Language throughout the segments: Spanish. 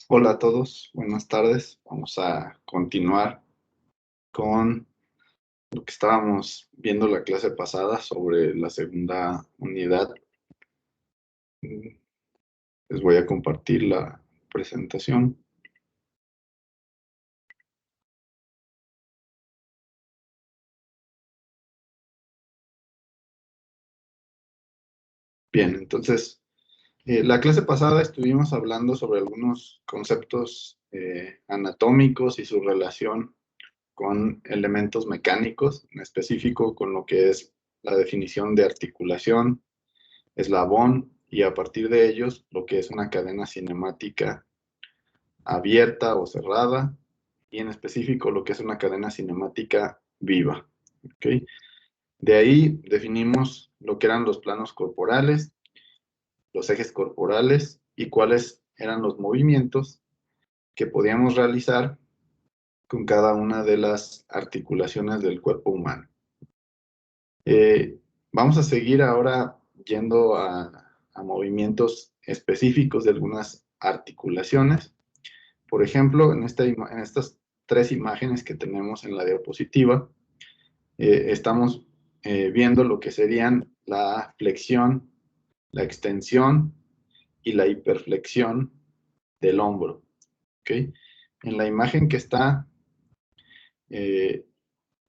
Hola a todos, buenas tardes. Vamos a continuar con lo que estábamos viendo la clase pasada sobre la segunda unidad. Les voy a compartir la presentación. Bien, entonces, la clase pasada estuvimos hablando sobre algunos conceptos anatómicos y su relación con elementos mecánicos, en específico con lo que es la definición de articulación, eslabón y a partir de ellos lo que es una cadena cinemática abierta o cerrada y en específico lo que es una cadena cinemática viva. ¿Okay? De ahí definimos lo que eran los planos corporales, los ejes corporales y cuáles eran los movimientos que podíamos realizar con cada una de las articulaciones del cuerpo humano. Vamos a seguir ahora yendo a movimientos específicos de algunas articulaciones. Por ejemplo, en estas tres imágenes que tenemos en la diapositiva, estamos viendo lo que serían la flexión, la extensión y la hiperflexión del hombro. ¿Okay? En la imagen que está eh,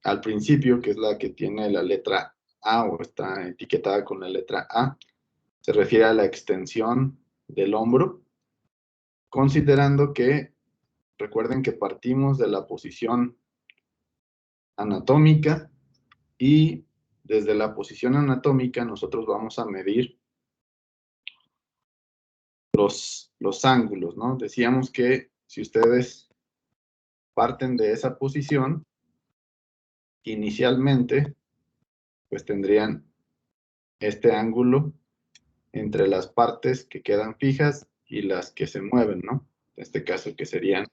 al principio, que es la que tiene la letra A o está etiquetada con la letra A, se refiere a la extensión del hombro, considerando que, recuerden que partimos de la posición anatómica y desde la posición anatómica nosotros vamos a medir los ángulos, ¿no? Decíamos que si ustedes parten de esa posición, inicialmente, pues tendrían este ángulo entre las partes que quedan fijas y las que se mueven, ¿no? En este caso que serían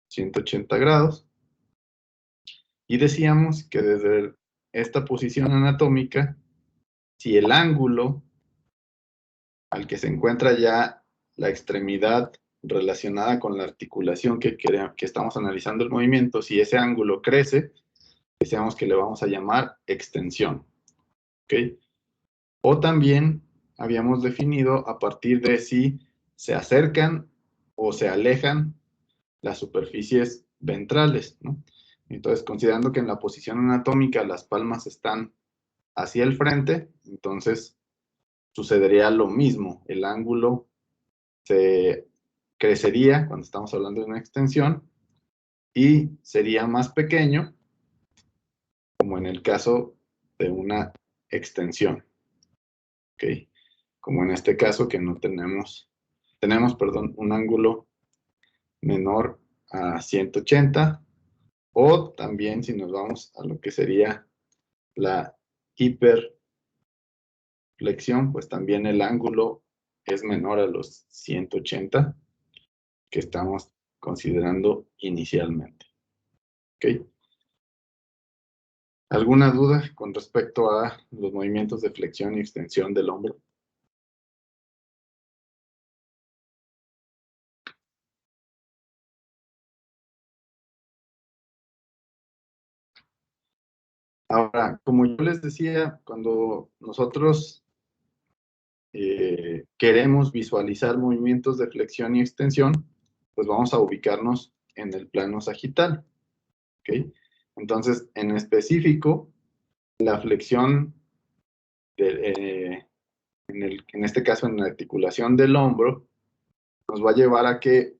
180 grados. Y decíamos que desde esta posición anatómica, si el ángulo al que se encuentra ya la extremidad relacionada con la articulación que estamos analizando el movimiento, si ese ángulo crece, decíamos que le vamos a llamar extensión. ¿Okay? O también habíamos definido a partir de si se acercan o se alejan las superficies ventrales, ¿no? Entonces, considerando que en la posición anatómica las palmas están hacia el frente, entonces sucedería lo mismo. El ángulo se crecería cuando estamos hablando de una extensión y sería más pequeño como en el caso de una extensión. ¿Okay? Como en este caso que no tenemos un ángulo menor a 180 o también si nos vamos a lo que sería la hiperflexión, pues también el ángulo es menor a los 180 que estamos considerando inicialmente. ¿Okay? ¿Alguna duda con respecto a los movimientos de flexión y extensión del hombro? Ahora, como yo les decía, cuando nosotros queremos visualizar movimientos de flexión y extensión, pues vamos a ubicarnos en el plano sagital. ¿Okay? Entonces, en específico, la flexión, en este caso en la articulación del hombro, nos va a llevar a que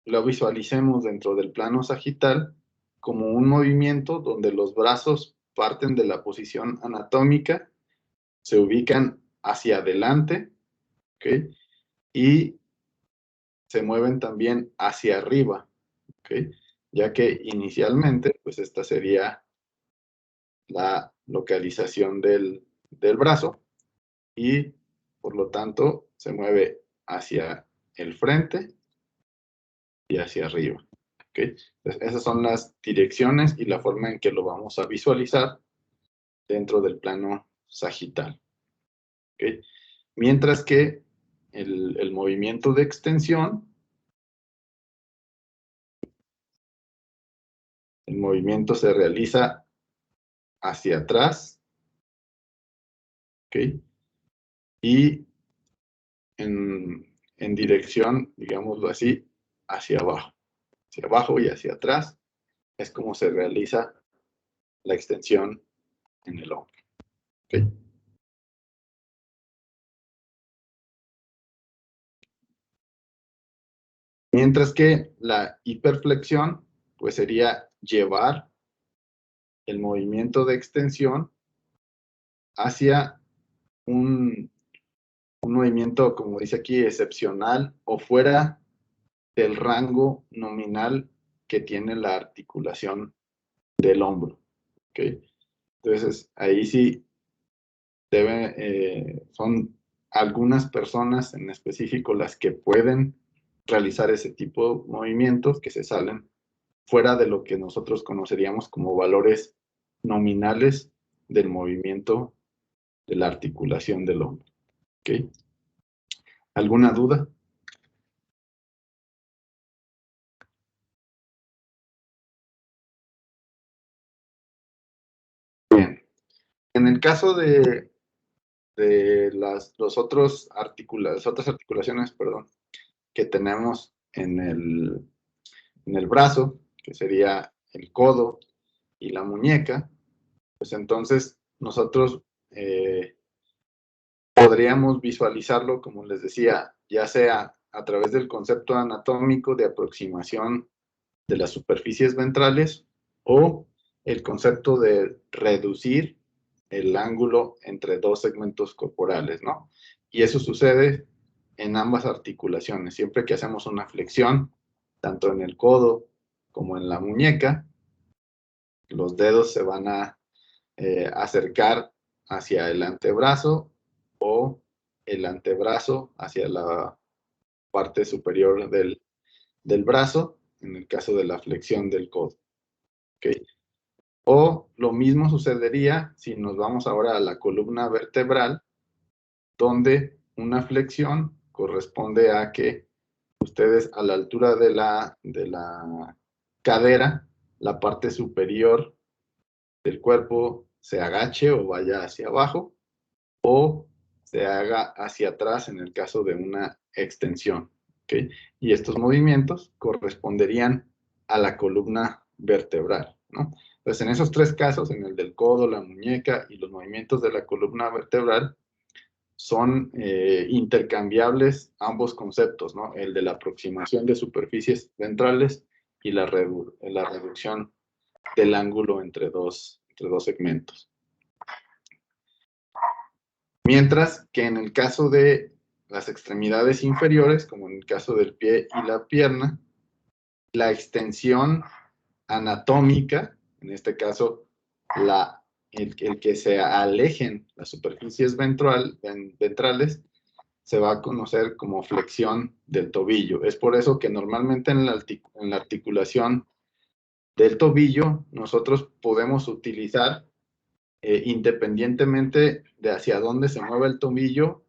lo visualicemos dentro del plano sagital como un movimiento donde los brazos parten de la posición anatómica, se ubican hacia adelante, ¿okay? Y se mueven también hacia arriba, ¿okay? Ya que inicialmente, pues esta sería la localización del brazo y por lo tanto se mueve hacia el frente y hacia arriba. ¿Okay? Entonces, esas son las direcciones y la forma en que lo vamos a visualizar dentro del plano sagital. ¿Okay? Mientras que el movimiento de extensión, el movimiento se realiza hacia atrás, ¿ok? Y en dirección, digámoslo así, hacia abajo y hacia atrás, es como se realiza la extensión en el hombro, ¿ok? Mientras que la hiperflexión, pues sería llevar el movimiento de extensión hacia un movimiento, como dice aquí, excepcional o fuera del rango nominal que tiene la articulación del hombro, ¿ok? Entonces, ahí sí son algunas personas en específico las que pueden realizar ese tipo de movimientos que se salen fuera de lo que nosotros conoceríamos como valores nominales del movimiento de la articulación del hombro, ¿ok? ¿Alguna duda? Bien. En el caso de las otras articulaciones, perdón, que tenemos en el brazo, que sería el codo y la muñeca, pues entonces nosotros podríamos visualizarlo, como les decía, ya sea a través del concepto anatómico de aproximación de las superficies ventrales o el concepto de reducir el ángulo entre dos segmentos corporales, ¿no? Y eso sucede en ambas articulaciones. Siempre que hacemos una flexión, tanto en el codo como en la muñeca, los dedos se van a acercar hacia el antebrazo o el antebrazo hacia la parte superior del brazo, en el caso de la flexión del codo. ¿Okay? O lo mismo sucedería si nos vamos ahora a la columna vertebral, donde una flexión corresponde a que ustedes a la altura de la cadera, la parte superior del cuerpo se agache o vaya hacia abajo, o se haga hacia atrás en el caso de una extensión. ¿Okay? Y estos movimientos corresponderían a la columna vertebral, ¿no? Entonces, en esos tres casos, en el del codo, la muñeca y los movimientos de la columna vertebral, son intercambiables ambos conceptos, ¿no? El de la aproximación de superficies ventrales y la reducción del ángulo entre dos segmentos. Mientras que en el caso de las extremidades inferiores, como en el caso del pie y la pierna, la extensión anatómica, en este caso el que se alejen las superficies ventrales, se va a conocer como flexión del tobillo. Es por eso que normalmente en la articulación del tobillo nosotros podemos utilizar, independientemente de hacia dónde se mueve el tobillo,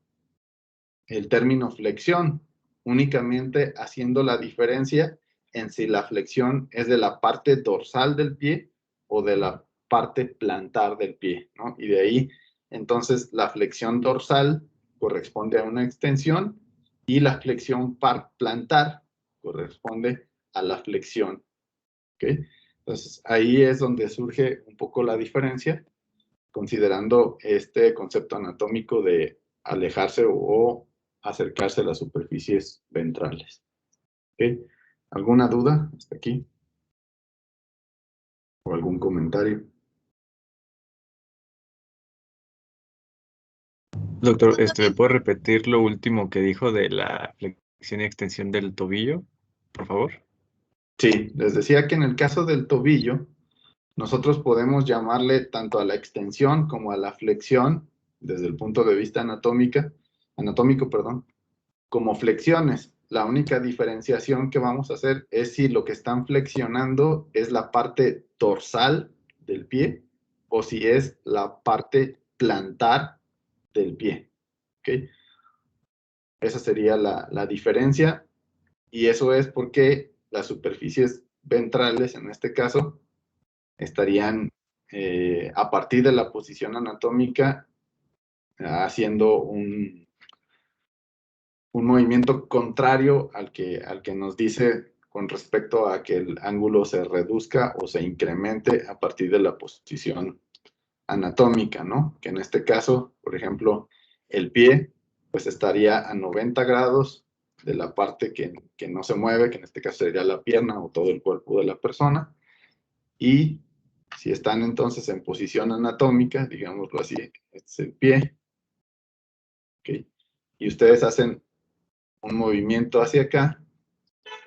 el término flexión, únicamente haciendo la diferencia en si la flexión es de la parte dorsal del pie o de la parte plantar del pie, ¿no? Y de ahí, entonces, la flexión dorsal corresponde a una extensión y la flexión plantar corresponde a la flexión, ¿ok? Entonces, ahí es donde surge un poco la diferencia, considerando este concepto anatómico de alejarse o acercarse a las superficies ventrales. ¿Okay? ¿Alguna duda hasta aquí? ¿O algún comentario? Doctor, ¿me puede repetir lo último que dijo de la flexión y extensión del tobillo, por favor? Sí, les decía que en el caso del tobillo, nosotros podemos llamarle tanto a la extensión como a la flexión, desde el punto de vista anatómico, perdón, como flexiones. La única diferenciación que vamos a hacer es si lo que están flexionando es la parte dorsal del pie o si es la parte plantar del pie. ¿Okay? Esa sería la diferencia, y eso es porque las superficies ventrales, en este caso, estarían a partir de la posición anatómica haciendo un movimiento contrario al que nos dice con respecto a que el ángulo se reduzca o se incremente a partir de la posición anatómica, ¿no? Que en este caso, por ejemplo, el pie pues estaría a 90 grados de la parte que no se mueve, que en este caso sería la pierna o todo el cuerpo de la persona. Y si están entonces en posición anatómica, digámoslo así, este es el pie, ¿ok? Y ustedes hacen un movimiento hacia acá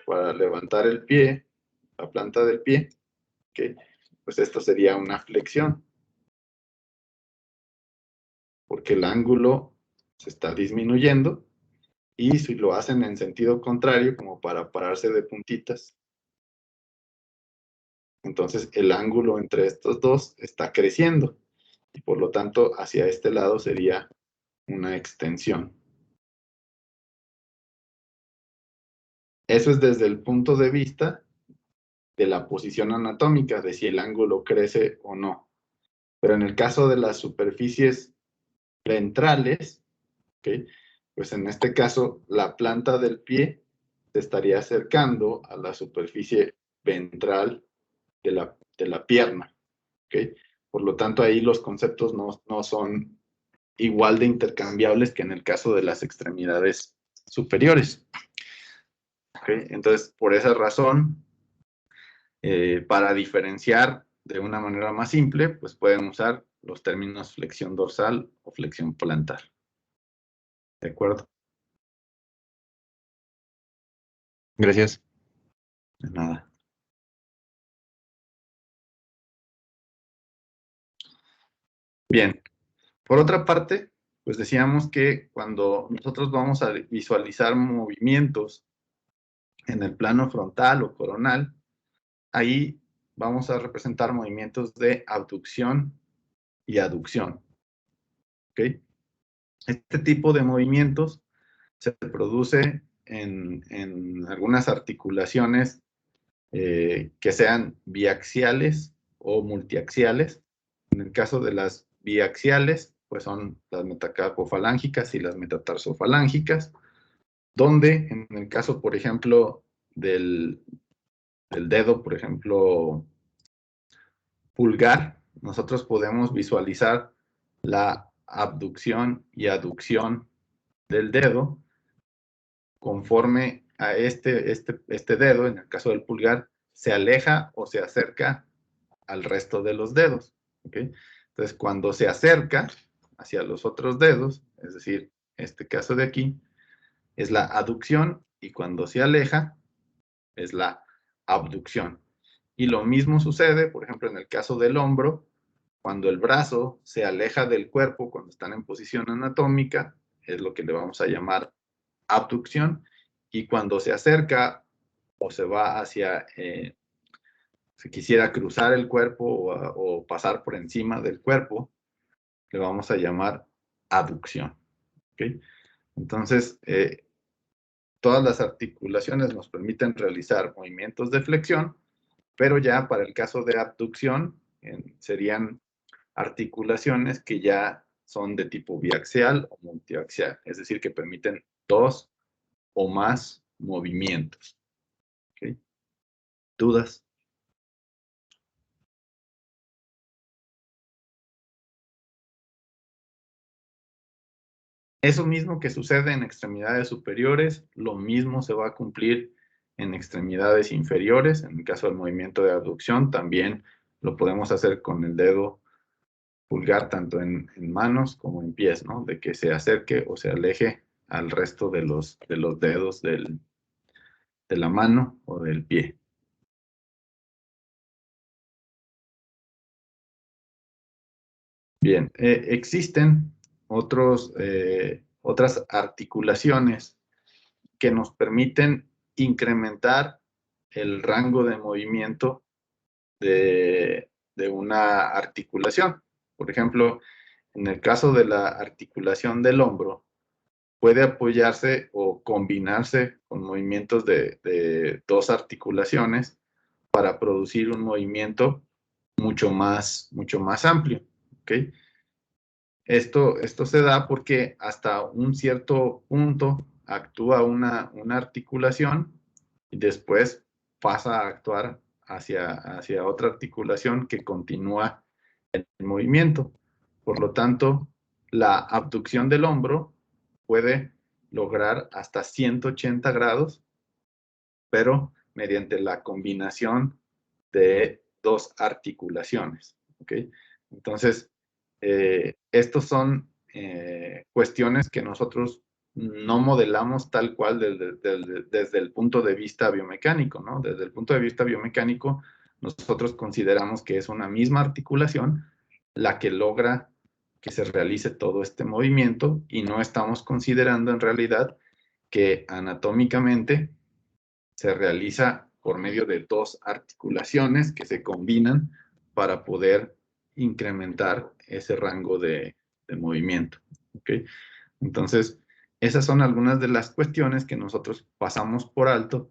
para levantar el pie, la planta del pie, ¿ok? Pues esto sería una flexión, porque el ángulo se está disminuyendo, y si lo hacen en sentido contrario, como para pararse de puntitas, entonces el ángulo entre estos dos está creciendo, y por lo tanto hacia este lado sería una extensión. Eso es desde el punto de vista de la posición anatómica, de si el ángulo crece o no. Pero en el caso de las superficies ventrales, ¿okay? Pues en este caso la planta del pie se estaría acercando a la superficie ventral de la pierna, ¿okay? Por lo tanto, ahí los conceptos no son igual de intercambiables que en el caso de las extremidades superiores, ¿okay? Entonces, por esa razón, para diferenciar de una manera más simple, pues pueden usar los términos flexión dorsal o flexión plantar. ¿De acuerdo? Gracias. De nada. Bien. Por otra parte, pues decíamos que cuando nosotros vamos a visualizar movimientos en el plano frontal o coronal, ahí vamos a representar movimientos de abducción y aducción, ¿ok? Este tipo de movimientos se produce en algunas articulaciones que sean biaxiales o multiaxiales. En el caso de las biaxiales, pues son las metacarpofalángicas y las metatarsofalángicas, donde en el caso, por ejemplo, del dedo, por ejemplo, pulgar, nosotros podemos visualizar la abducción y aducción del dedo conforme a este dedo, en el caso del pulgar, se aleja o se acerca al resto de los dedos, ¿ok? Entonces, cuando se acerca hacia los otros dedos, es decir, este caso de aquí, es la aducción, y cuando se aleja, es la abducción. Y lo mismo sucede, por ejemplo, en el caso del hombro, cuando el brazo se aleja del cuerpo, cuando están en posición anatómica, es lo que le vamos a llamar abducción, y cuando se acerca o se va hacia, si quisiera cruzar el cuerpo o pasar por encima del cuerpo, le vamos a llamar aducción, ¿ok? Entonces, todas las articulaciones nos permiten realizar movimientos de flexión, pero ya para el caso de abducción serían articulaciones que ya son de tipo biaxial o multiaxial, es decir, que permiten dos o más movimientos. ¿Okay? ¿Dudas? Eso mismo que sucede en extremidades superiores, lo mismo se va a cumplir en extremidades inferiores. En el caso del movimiento de abducción, también lo podemos hacer con el dedo pulgar, tanto en manos como en pies, ¿no? De que se acerque o se aleje al resto de los dedos de la mano o del pie. Bien, existen otras articulaciones que nos permiten incrementar el rango de movimiento de una articulación. Por ejemplo, en el caso de la articulación del hombro, puede apoyarse o combinarse con movimientos de dos articulaciones para producir un movimiento mucho más amplio. ¿Okay? Esto se da porque hasta un cierto punto actúa una articulación y después pasa a actuar hacia otra articulación que continúa el movimiento. Por lo tanto, la abducción del hombro puede lograr hasta 180 grados, pero mediante la combinación de dos articulaciones. ¿Okay? Entonces, estos son cuestiones que nosotros no modelamos tal cual desde el punto de vista biomecánico, ¿no? Desde el punto de vista biomecánico, nosotros consideramos que es una misma articulación la que logra que se realice todo este movimiento y no estamos considerando en realidad que anatómicamente se realiza por medio de dos articulaciones que se combinan para poder incrementar ese rango de movimiento. ¿Okay? Entonces, esas son algunas de las cuestiones que nosotros pasamos por alto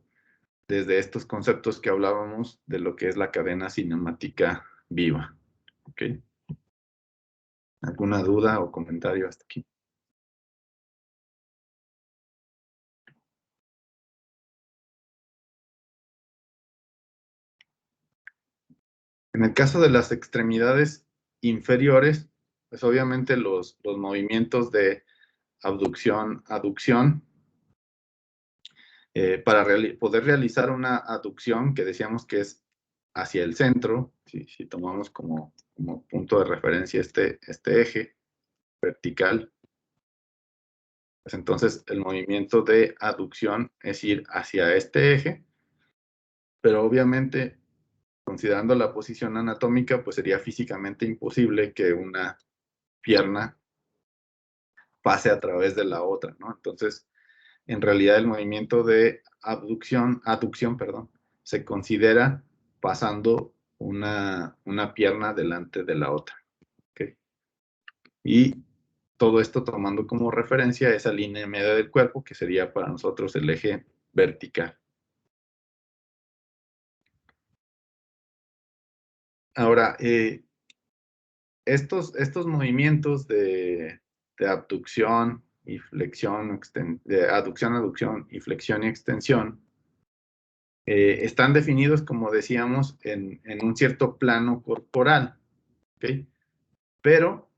desde estos conceptos que hablábamos de lo que es la cadena cinemática viva. ¿Okay? ¿Alguna duda o comentario hasta aquí? En el caso de las extremidades inferiores, pues obviamente los movimientos de abducción, aducción, para poder realizar una aducción que decíamos que es hacia el centro, si tomamos como punto de referencia este eje vertical, pues entonces el movimiento de aducción es ir hacia este eje, pero obviamente considerando la posición anatómica, pues sería físicamente imposible que una pierna pase a través de la otra, ¿no? Entonces, en realidad el movimiento de aducción, perdón, se considera pasando una pierna delante de la otra. ¿Okay? Y todo esto tomando como referencia esa línea media del cuerpo, que sería para nosotros el eje vertical. Ahora, estos movimientos de abducción y flexión, de aducción, aducción y flexión y extensión, están definidos, como decíamos, en un cierto plano corporal, ¿okay? Pero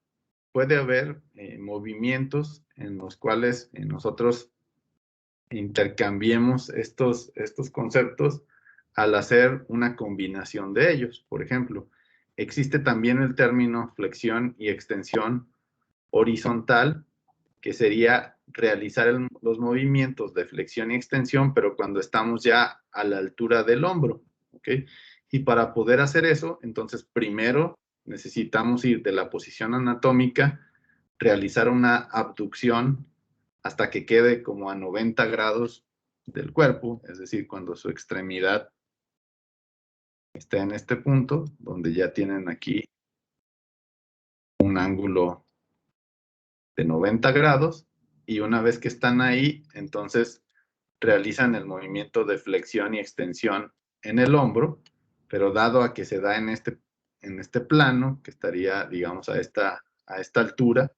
puede haber movimientos en los cuales nosotros intercambiemos estos conceptos al hacer una combinación de ellos. Por ejemplo, existe también el término flexión y extensión horizontal, que sería realizar los movimientos de flexión y extensión, pero cuando estamos ya a la altura del hombro, ¿ok? Y para poder hacer eso, entonces primero necesitamos ir de la posición anatómica, realizar una abducción hasta que quede como a 90 grados del cuerpo, es decir, cuando su extremidad está en este punto, donde ya tienen aquí un ángulo de 90 grados, y una vez que están ahí, entonces realizan el movimiento de flexión y extensión en el hombro, pero dado a que se da en este plano, que estaría, digamos, a esta altura,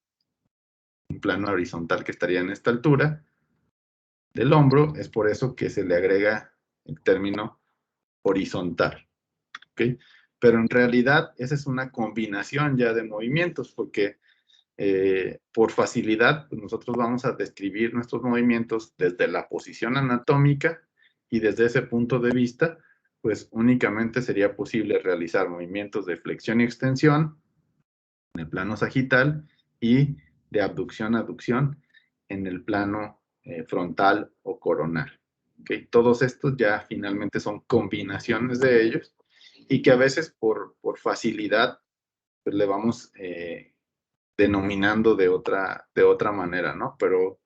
un plano horizontal que estaría en esta altura del hombro, es por eso que se le agrega el término horizontal. ¿Okay? Pero en realidad esa es una combinación ya de movimientos, porque por facilidad, pues nosotros vamos a describir nuestros movimientos desde la posición anatómica, y desde ese punto de vista, pues únicamente sería posible realizar movimientos de flexión y extensión en el plano sagital y de abducción, aducción en el plano frontal o coronal. ¿Okay? Todos estos ya finalmente son combinaciones de ellos, y que a veces por facilidad pues le vamos denominando de otra manera, ¿no? Pero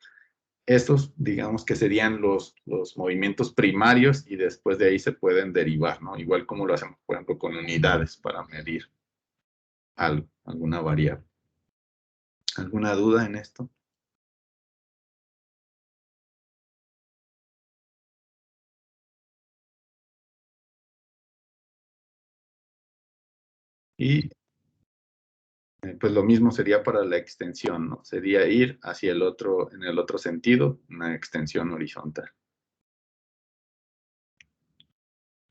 estos, digamos que serían los movimientos primarios, y después de ahí se pueden derivar, ¿no? Igual como lo hacemos, por ejemplo, con unidades para medir algo, alguna variable. ¿Alguna duda en esto? Y pues lo mismo sería para la extensión, ¿no? Sería ir hacia el otro, en el otro sentido, una extensión horizontal.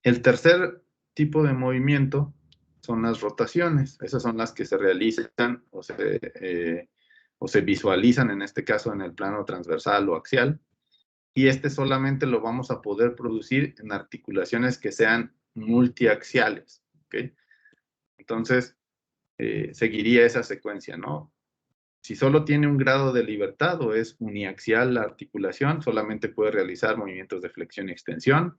El tercer tipo de movimiento son las rotaciones. Esas son las que se realizan o se visualizan, en este caso, en el plano transversal o axial. Y este solamente lo vamos a poder producir en articulaciones que sean multiaxiales, ¿ok? Entonces, seguiría esa secuencia, ¿no? Si solo tiene un grado de libertad o es uniaxial la articulación, solamente puede realizar movimientos de flexión y extensión.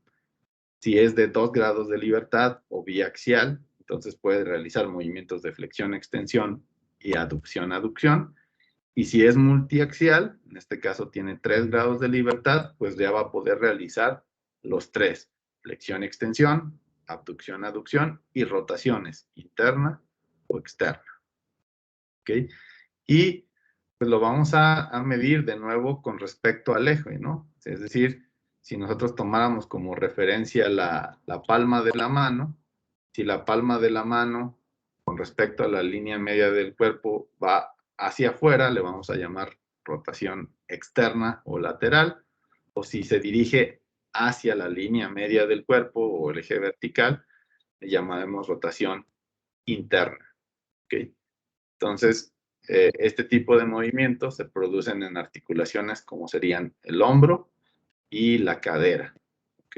Si es de 2 grados de libertad o biaxial, entonces puede realizar movimientos de flexión, extensión y aducción, aducción. Y si es multiaxial, en este caso tiene 3 grados de libertad, pues ya va a poder realizar los 3: flexión, extensión, abducción, aducción y rotaciones, interna o externa. ¿Ok? Y pues lo vamos a medir de nuevo con respecto al eje, ¿no? Es decir, si nosotros tomáramos como referencia la palma de la mano, si la palma de la mano con respecto a la línea media del cuerpo va hacia afuera, le vamos a llamar rotación externa o lateral, o si se dirige hacia la línea media del cuerpo o el eje vertical, le llamaremos rotación interna, ¿ok? Entonces, este tipo de movimientos se producen en articulaciones como serían el hombro y la cadera, ¿ok?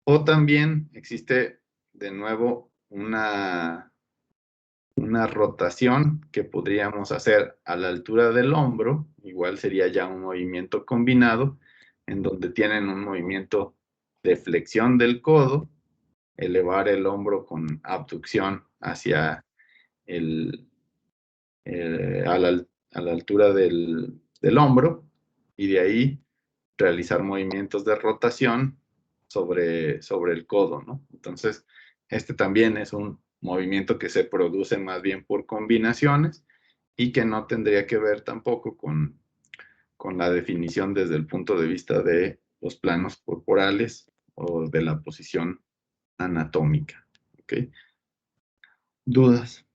O también existe de nuevo una rotación que podríamos hacer a la altura del hombro, igual sería ya un movimiento combinado, en donde tienen un movimiento de flexión del codo, elevar el hombro con abducción hacia el, a la altura del hombro, y de ahí realizar movimientos de rotación sobre el codo, ¿no? Entonces, este también es un movimiento que se produce más bien por combinaciones y que no tendría que ver tampoco con la definición desde el punto de vista de los planos corporales o de la posición anatómica, ¿ok? ¿Dudas?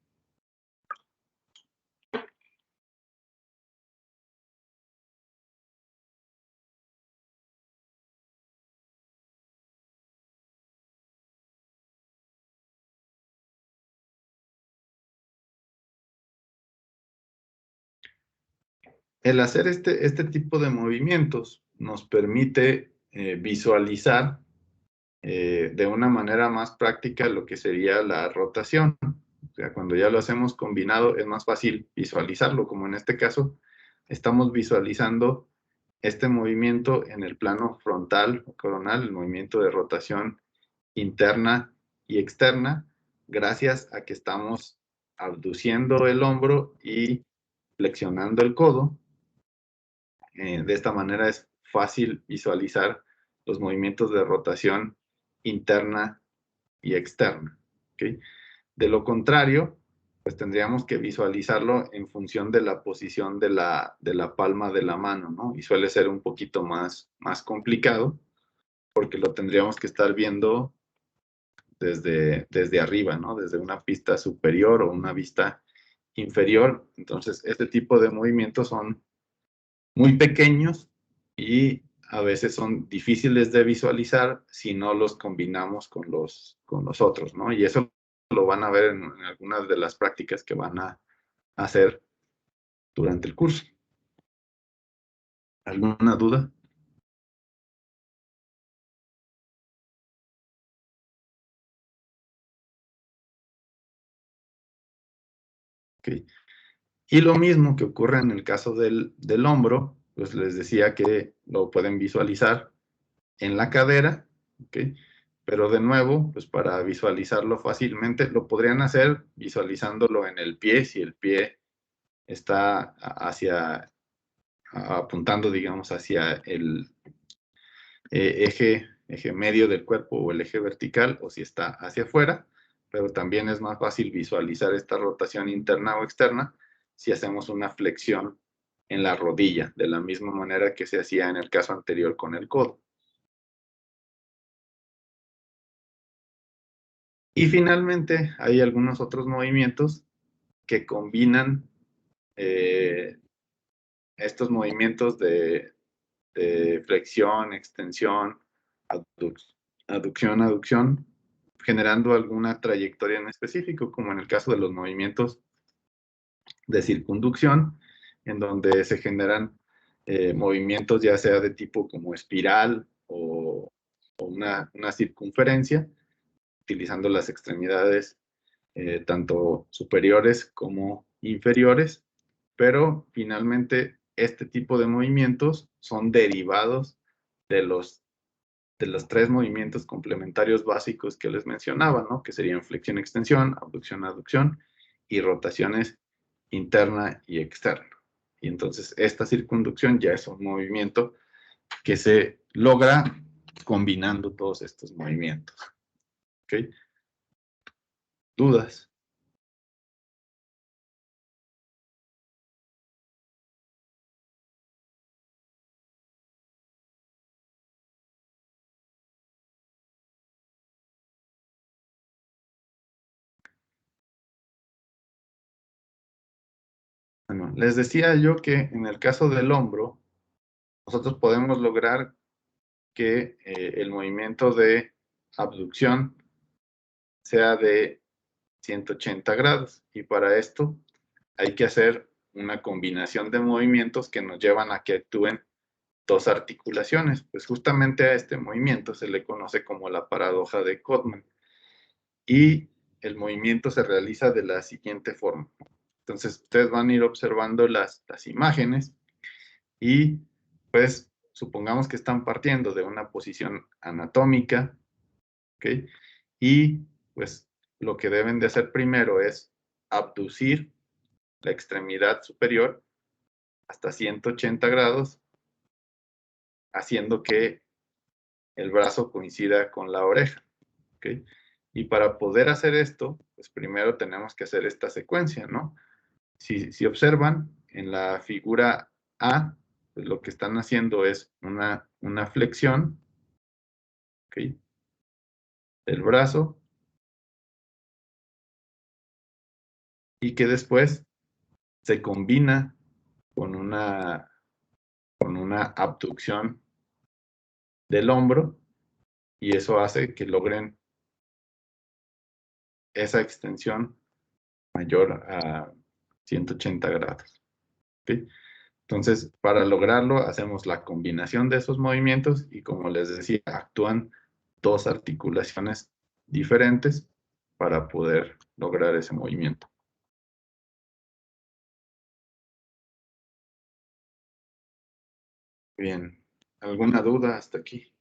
El hacer este tipo de movimientos nos permite visualizar de una manera más práctica lo que sería la rotación. O sea, cuando ya lo hacemos combinado es más fácil visualizarlo, como en este caso estamos visualizando este movimiento en el plano frontal o coronal, el movimiento de rotación interna y externa, gracias a que estamos abduciendo el hombro y flexionando el codo. De esta manera es fácil visualizar los movimientos de rotación interna y externa, ¿ok? De lo contrario, pues tendríamos que visualizarlo en función de la posición de la palma de la mano, ¿no? Y suele ser un poquito más complicado porque lo tendríamos que estar viendo desde arriba, ¿no? Desde una pista superior o una vista inferior. Entonces, este tipo de movimientos son muy pequeños y a veces son difíciles de visualizar si no los combinamos con los otros, ¿no? Y eso lo van a ver en algunas de las prácticas que van a hacer durante el curso. ¿Alguna duda? Okay. Y lo mismo que ocurre en el caso del hombro, pues les decía que lo pueden visualizar en la cadera, ¿ok? Pero de nuevo, pues para visualizarlo fácilmente, lo podrían hacer visualizándolo en el pie, si el pie está apuntando, digamos, hacia el eje medio del cuerpo o el eje vertical, o si está hacia afuera, pero también es más fácil visualizar esta rotación interna o externa si hacemos una flexión en la rodilla, de la misma manera que se hacía en el caso anterior con el codo. Y finalmente hay algunos otros movimientos que combinan estos movimientos de flexión, extensión, aducción, aducción, generando alguna trayectoria en específico, como en el caso de los movimientos de circunducción, en donde se generan movimientos ya sea de tipo como espiral o una circunferencia, utilizando las extremidades tanto superiores como inferiores, pero finalmente este tipo de movimientos son derivados de los 3 movimientos complementarios básicos que les mencionaba, ¿no? Que serían flexión-extensión, abducción-aducción y rotaciones interna y externa. Y entonces esta circunducción ya es un movimiento que se logra combinando todos estos movimientos. ¿Ok? ¿Dudas? Bueno, les decía yo que en el caso del hombro, nosotros podemos lograr que el movimiento de abducción sea de 180 grados. Y para esto hay que hacer una combinación de movimientos que nos llevan a que actúen 2 articulaciones. Pues justamente a este movimiento se le conoce como la paradoja de Codman. Y el movimiento se realiza de la siguiente forma. Entonces, ustedes van a ir observando las imágenes y pues supongamos que están partiendo de una posición anatómica, ¿ok? Y pues lo que deben de hacer primero es abducir la extremidad superior hasta 180 grados, haciendo que el brazo coincida con la oreja, ¿ok? Y para poder hacer esto, pues primero tenemos que hacer esta secuencia, ¿no? Si observan en la figura A, pues lo que están haciendo es una flexión, ¿ok? Del brazo, y que después se combina con una abducción del hombro, y eso hace que logren esa extensión mayor a 180 grados. ¿Okay? Entonces, para lograrlo, hacemos la combinación de esos movimientos y, como les decía, actúan 2 articulaciones diferentes para poder lograr ese movimiento. Bien, ¿alguna duda hasta aquí?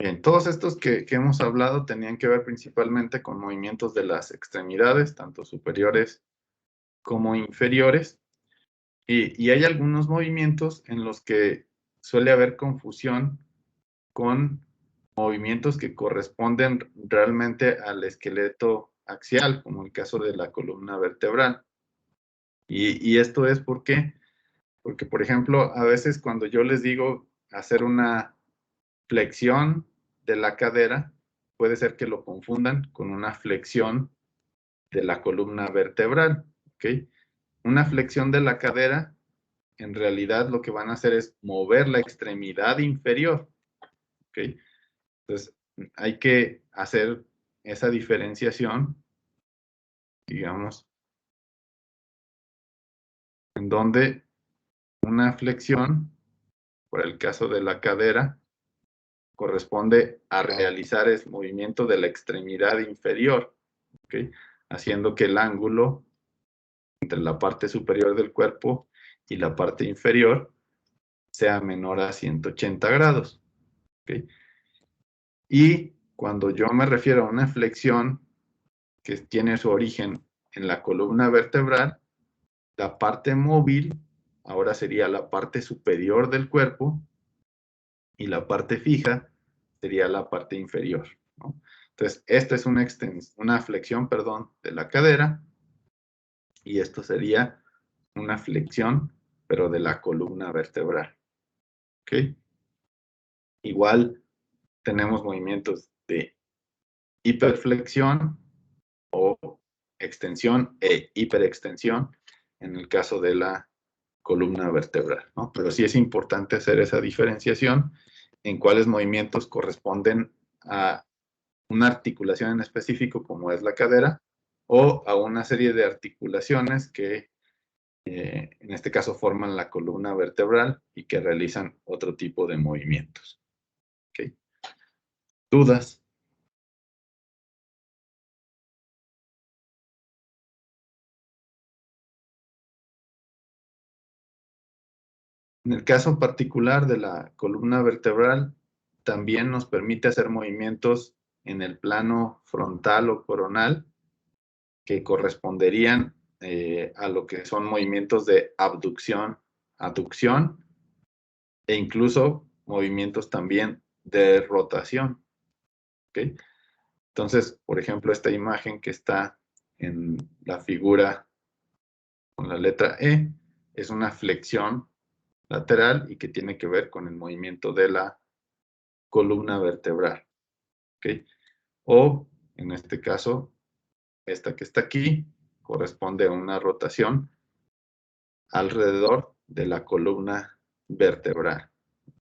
Bien, todos estos que hemos hablado tenían que ver principalmente con movimientos de las extremidades, tanto superiores como inferiores. Y hay algunos movimientos en los que suele haber confusión con movimientos que corresponden realmente al esqueleto axial, como el caso de la columna vertebral. Y esto es porque, por ejemplo, a veces cuando yo les digo hacer una flexión de la cadera, puede ser que lo confundan con una flexión de la columna vertebral, ¿ok? Una flexión de la cadera, en realidad lo que van a hacer es mover la extremidad inferior, ¿ok? Entonces, hay que hacer esa diferenciación, digamos, en donde una flexión, por el caso de la cadera, corresponde a realizar el movimiento de la extremidad inferior, ¿ok? Haciendo que el ángulo entre la parte superior del cuerpo y la parte inferior sea menor a 180 grados, ¿ok? Y cuando yo me refiero a una flexión que tiene su origen en la columna vertebral, la parte móvil ahora sería la parte superior del cuerpo y la parte fija sería la parte inferior, ¿no? Entonces, esta es una flexión, perdón, de la cadera y esto sería una flexión, pero de la columna vertebral, ¿ok? Igual tenemos movimientos de hiperflexión o extensión e hiperextensión en el caso de la columna vertebral, ¿no? Pero sí es importante hacer esa diferenciación en cuáles movimientos corresponden a una articulación en específico, como es la cadera, o a una serie de articulaciones que en este caso forman la columna vertebral y que realizan otro tipo de movimientos. ¿Okay? ¿Dudas? En el caso particular de la columna vertebral, también nos permite hacer movimientos en el plano frontal o coronal que corresponderían a lo que son movimientos de abducción, aducción e incluso movimientos también de rotación. ¿Okay? Entonces, por ejemplo, esta imagen que está en la figura con la letra E es una flexión lateral y que tiene que ver con el movimiento de la columna vertebral. ¿Okay? O, en este caso, esta que está aquí corresponde a una rotación alrededor de la columna vertebral.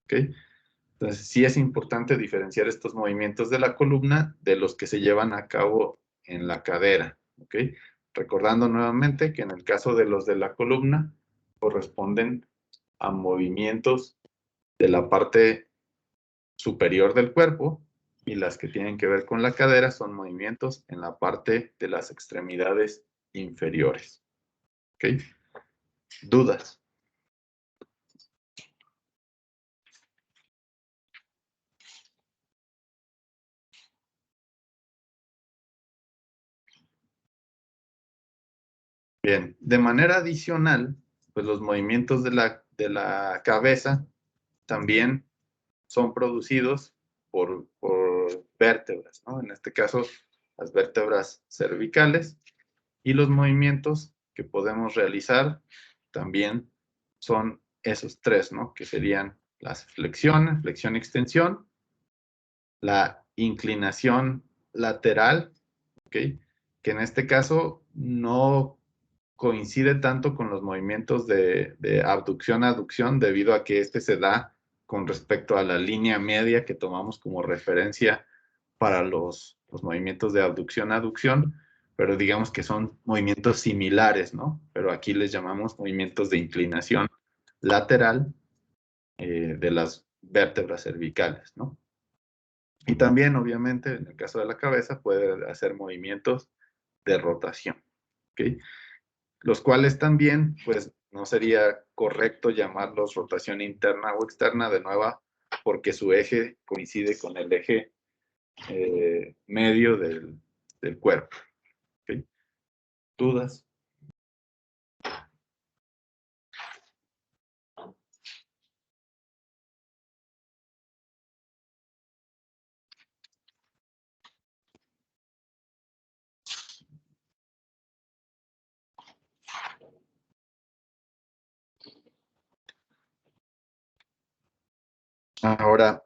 ¿Okay? Entonces, sí es importante diferenciar estos movimientos de la columna de los que se llevan a cabo en la cadera. ¿Okay? Recordando nuevamente que en el caso de los de la columna corresponden a movimientos de la parte superior del cuerpo y las que tienen que ver con la cadera son movimientos en la parte de las extremidades inferiores. ¿Okay? ¿Dudas? Bien, de manera adicional, pues los movimientos de la cabeza también son producidos por vértebras, ¿no? En este caso, las vértebras cervicales y los movimientos que podemos realizar también son esos tres, ¿no? Que serían las flexiones, flexión-extensión, la inclinación lateral, ¿ok? Que en este caso no coincide tanto con los movimientos de abducción-aducción debido a que este se da con respecto a la línea media que tomamos como referencia para los movimientos de abducción-aducción, pero digamos que son movimientos similares, ¿no? Pero aquí les llamamos movimientos de inclinación lateral de las vértebras cervicales, ¿no? Y también, obviamente, en el caso de la cabeza, puede hacer movimientos de rotación, ¿ok? Los cuales también, pues, no sería correcto llamarlos rotación interna o externa de nueva, porque su eje coincide con el eje medio del cuerpo. ¿Okay? ¿Dudas? Ahora,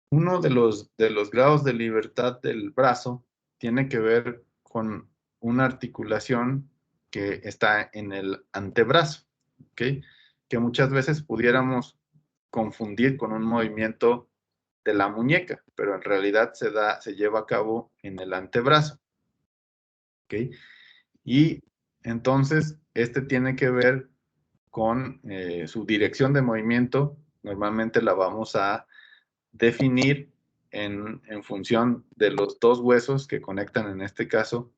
uno de los grados de libertad del brazo tiene que ver con una articulación que está en el antebrazo, ¿ok? Que muchas veces pudiéramos confundir con un movimiento de la muñeca, pero en realidad se lleva a cabo en el antebrazo, ¿ok? Y entonces, este tiene que ver con su dirección de movimiento. Normalmente la vamos a definir en función de los dos huesos que conectan, en este caso,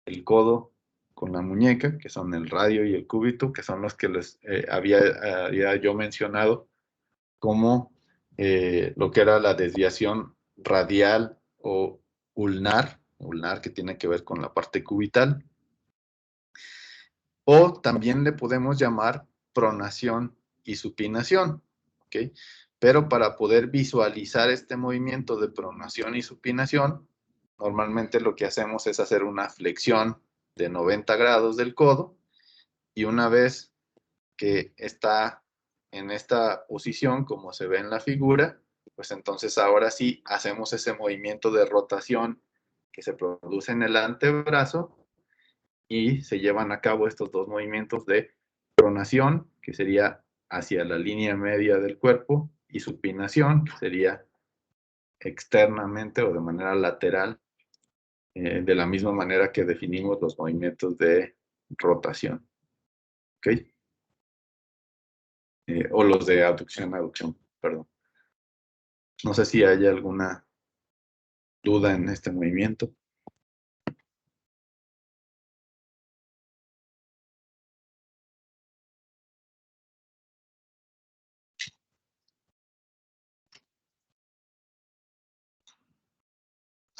el codo con la muñeca, que son el radio y el cúbito, que son los que les había yo mencionado como lo que era la desviación radial o ulnar que tiene que ver con la parte cubital. O también le podemos llamar pronación y supinación, ¿ok? Pero para poder visualizar este movimiento de pronación y supinación, normalmente lo que hacemos es hacer una flexión de 90 grados del codo, y una vez que está en esta posición, como se ve en la figura, pues entonces ahora sí hacemos ese movimiento de rotación que se produce en el antebrazo, y se llevan a cabo estos dos movimientos de pronación, que sería hacia la línea media del cuerpo, y supinación, que sería externamente o de manera lateral, de la misma manera que definimos los movimientos de rotación. ¿Ok? O los de aducción, perdón. No sé si hay alguna duda en este movimiento.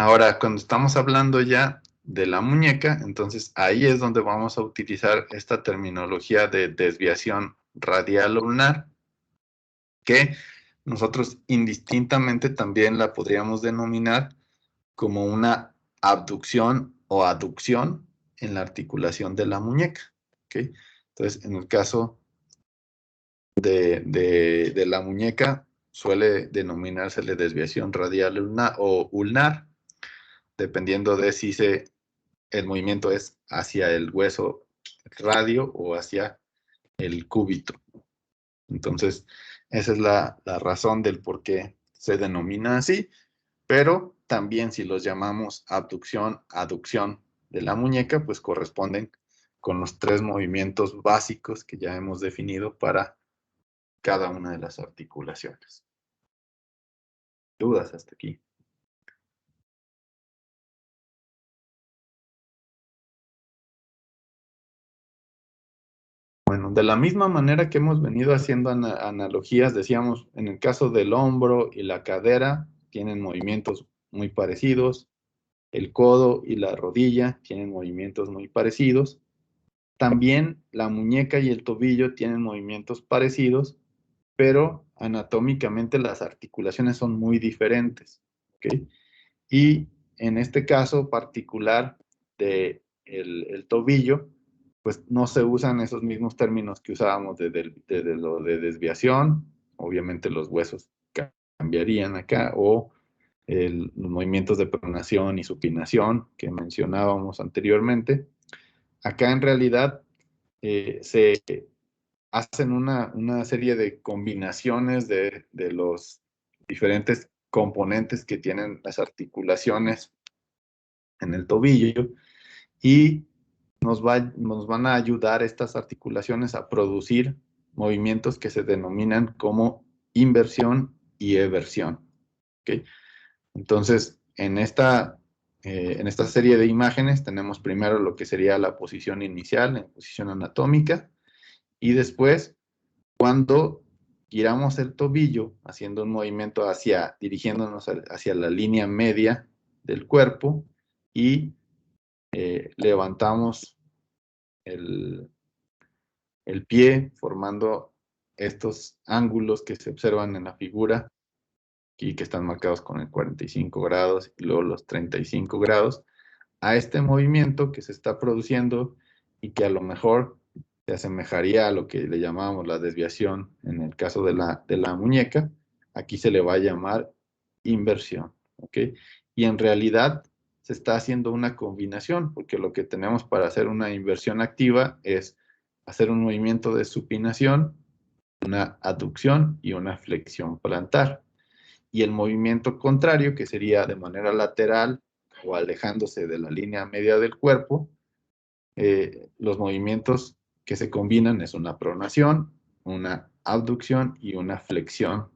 Ahora, cuando estamos hablando ya de la muñeca, entonces ahí es donde vamos a utilizar esta terminología de desviación radial ulnar, que nosotros indistintamente también la podríamos denominar como una abducción o aducción en la articulación de la muñeca. ¿Okay? Entonces, en el caso de la muñeca, suele denominársele desviación radial ulnar, o ulnar, dependiendo de si el movimiento es hacia el hueso radio o hacia el cúbito. Entonces, esa es la razón del por qué se denomina así, pero también si los llamamos abducción, aducción de la muñeca, pues corresponden con los tres movimientos básicos que ya hemos definido para cada una de las articulaciones. ¿Dudas hasta aquí? Bueno, de la misma manera que hemos venido haciendo analogías, decíamos, en el caso del hombro y la cadera, tienen movimientos muy parecidos, el codo y la rodilla tienen movimientos muy parecidos, también la muñeca y el tobillo tienen movimientos parecidos, pero anatómicamente las articulaciones son muy diferentes, ¿ok? Y en este caso particular de el tobillo, pues no se usan esos mismos términos que usábamos de lo de desviación. Obviamente los huesos cambiarían acá, o los movimientos de pronación y supinación que mencionábamos anteriormente. Acá en realidad se hacen una serie de combinaciones de los diferentes componentes que tienen las articulaciones en el tobillo, y nos van a ayudar estas articulaciones a producir movimientos que se denominan como inversión y eversión. ¿Okay? Entonces, en esta serie de imágenes tenemos primero lo que sería la posición inicial, en posición anatómica, y después, cuando giramos el tobillo, haciendo un movimiento dirigiéndonos hacia la línea media del cuerpo, y levantamos el pie, formando estos ángulos que se observan en la figura, aquí que están marcados con el 45 grados y luego los 35 grados, a este movimiento que se está produciendo y que a lo mejor se asemejaría a lo que le llamamos la desviación en el caso de la muñeca. Aquí se le va a llamar inversión, ¿ok? Y en realidad se está haciendo una combinación, porque lo que tenemos para hacer una inversión activa es hacer un movimiento de supinación, una aducción y una flexión plantar. Y el movimiento contrario, que sería de manera lateral o alejándose de la línea media del cuerpo, los movimientos que se combinan es una pronación, una abducción y una flexión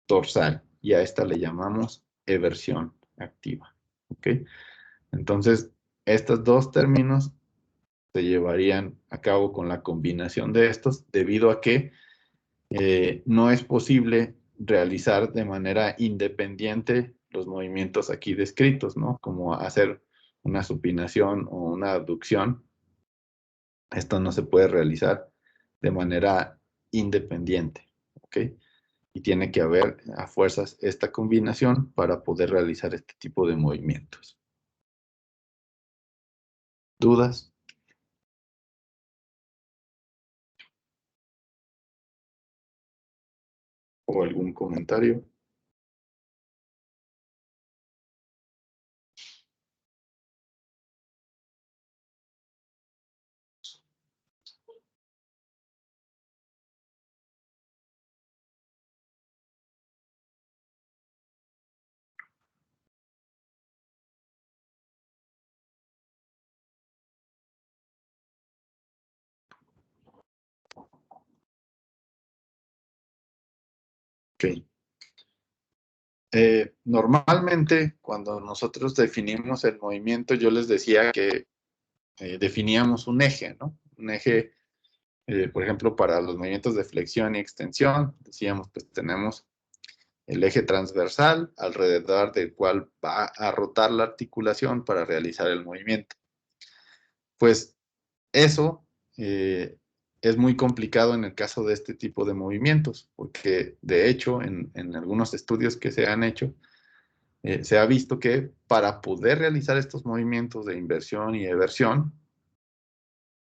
dorsal. Y a esta le llamamos eversión activa. ¿Ok? Entonces, estos dos términos se llevarían a cabo con la combinación de estos, debido a que no es posible realizar de manera independiente los movimientos aquí descritos, ¿no? Como hacer una supinación o una abducción. Esto no se puede realizar de manera independiente, ¿ok? Y tiene que haber a fuerzas esta combinación para poder realizar este tipo de movimientos. ¿Dudas? ¿O algún comentario? Ok. Normalmente, cuando nosotros definimos el movimiento, yo les decía que definíamos un eje, ¿no? Un eje, por ejemplo, para los movimientos de flexión y extensión, decíamos, pues tenemos el eje transversal, alrededor del cual va a rotar la articulación para realizar el movimiento. Pues eso es muy complicado en el caso de este tipo de movimientos, porque de hecho, en algunos estudios que se han hecho, se ha visto que para poder realizar estos movimientos de inversión y eversión,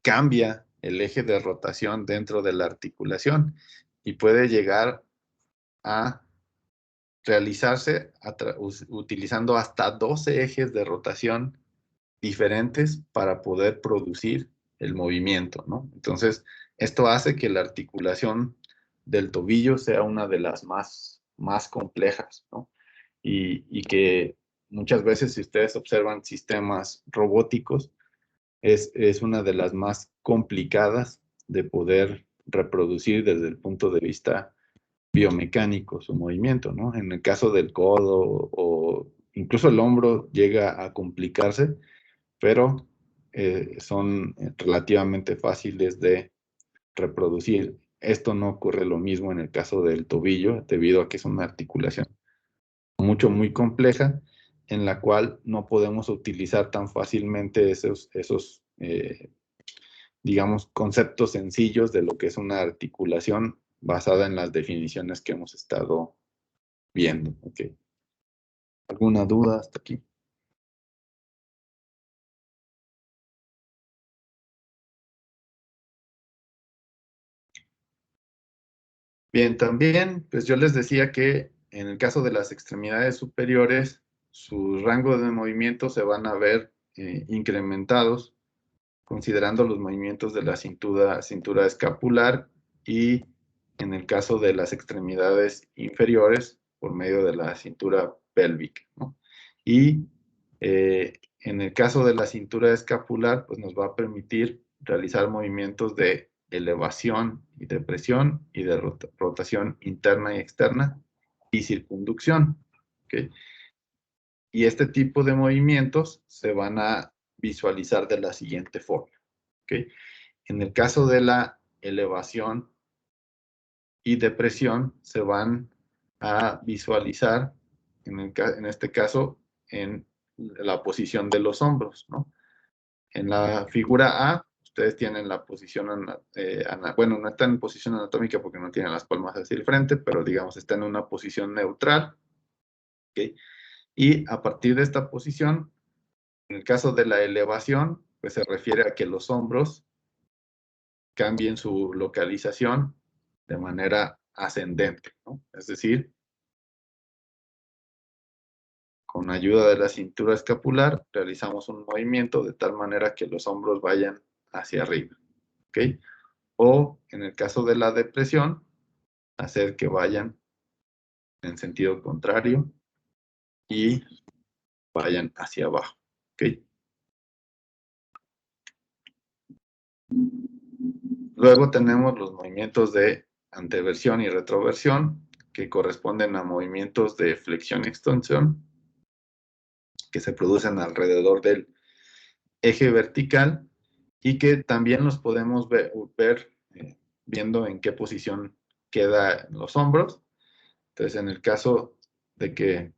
cambia el eje de rotación dentro de la articulación y puede llegar a realizarse utilizando hasta 12 ejes de rotación diferentes para poder producir el movimiento, ¿no? Entonces, esto hace que la articulación del tobillo sea una de las más complejas, ¿no? Y que muchas veces, si ustedes observan sistemas robóticos, es una de las más complicadas de poder reproducir desde el punto de vista biomecánico su movimiento, ¿no? En el caso del codo o incluso el hombro llega a complicarse, pero son relativamente fáciles de reproducir. Esto no ocurre lo mismo en el caso del tobillo, debido a que es una articulación muy compleja, en la cual no podemos utilizar tan fácilmente esos digamos, conceptos sencillos de lo que es una articulación basada en las definiciones que hemos estado viendo. Okay. ¿Alguna duda hasta aquí? Bien, también, pues yo les decía que en el caso de las extremidades superiores, su rango de movimiento se van a ver incrementados considerando los movimientos de la cintura escapular y en el caso de las extremidades inferiores por medio de la cintura pélvica, ¿no? Y en el caso de la cintura escapular, pues nos va a permitir realizar movimientos de elevación y depresión y de rotación interna y externa y circunducción. ¿Okay? Y este tipo de movimientos se van a visualizar de la siguiente forma. ¿Okay? En el caso de la elevación y depresión, se van a visualizar, en este caso, en la posición de los hombros, ¿no? En la figura A, ustedes tienen la posición, bueno, no está en posición anatómica porque no tienen las palmas hacia el frente, pero digamos está en una posición neutral, ¿okay? Y a partir de esta posición, en el caso de la elevación, pues se refiere a que los hombros cambien su localización de manera ascendente, ¿no? Es decir, con ayuda de la cintura escapular, realizamos un movimiento de tal manera que los hombros vayan hacia arriba, ¿ok? O en el caso de la depresión, hacer que vayan en sentido contrario y vayan hacia abajo, ¿ok? Luego tenemos los movimientos de anteversión y retroversión, que corresponden a movimientos de flexión y extensión, que se producen alrededor del eje vertical y que también los podemos ver viendo en qué posición quedan los hombros. Entonces, en el caso de que